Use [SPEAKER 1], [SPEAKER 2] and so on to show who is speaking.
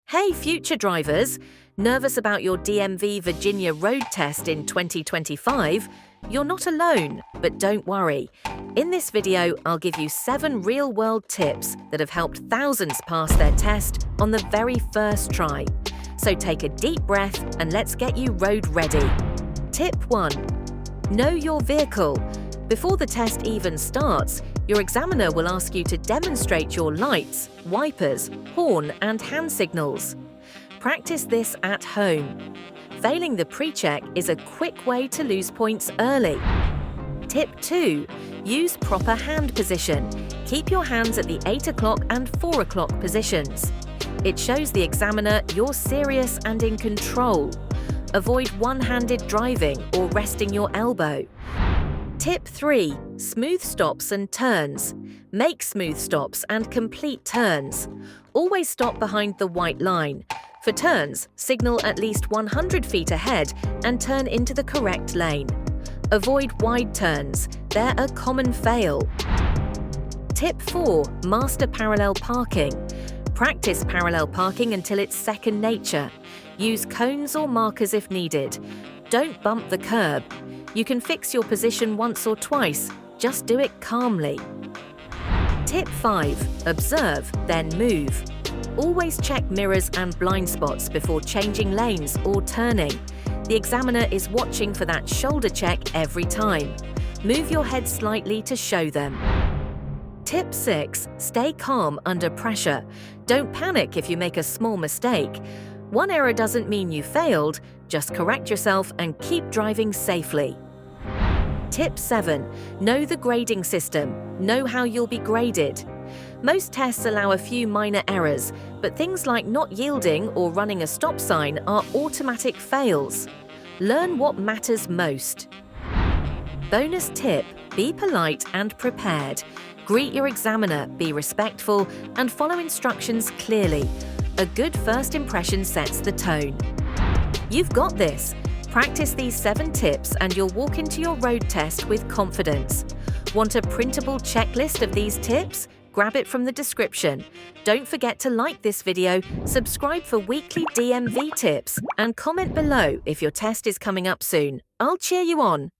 [SPEAKER 1] Hey future drivers! Nervous about your DMV Virginia Road Test in 2025? You're not alone, but don't worry. In this video, I'll give you 7 real-world tips that have helped thousands pass their test on the very first try. So take a deep breath and let's get you road ready. Tip 1. Know your vehicle. Before the test even starts, your examiner will ask you to demonstrate your lights, wipers, horn, and hand signals. Practice this at home. Failing the pre-check is a quick way to lose points early. Tip 2. Use proper hand position. Keep your hands at the 8 o'clock and 4 o'clock positions. It shows the examiner you're serious and in control. Avoid one-handed driving or resting your elbow. Tip 3. Smooth stops and turns. Make smooth stops and complete turns. Always stop behind the white line. For turns, signal at least 100 feet ahead and turn into the correct lane. Avoid wide turns. They're a common fail. Tip 4. Master parallel parking. Practice parallel parking until it's second nature. Use cones or markers if needed. Don't bump the curb. You can fix your position once or twice, just do it calmly. Tip 5. Observe, then move. Always check mirrors and blind spots before changing lanes or turning. The examiner is watching for that shoulder check every time. Move your head slightly to show them. Tip 6. Stay calm under pressure. Don't panic if you make a small mistake. One error doesn't mean you failed, just correct yourself and keep driving safely. Tip 7. Know the grading system. Know how you'll be graded. Most tests allow a few minor errors, but things like not yielding or running a stop sign are automatic fails. Learn what matters most. Bonus tip: be polite and prepared. Greet your examiner, be respectful, and follow instructions clearly. A good first impression sets the tone. You've got this. Practice these 7 tips and you'll walk into your road test with confidence. Want a printable checklist of these tips? Grab it from the description. Don't forget to like this video, subscribe for weekly DMV tips, and comment below if your test is coming up soon. I'll cheer you on.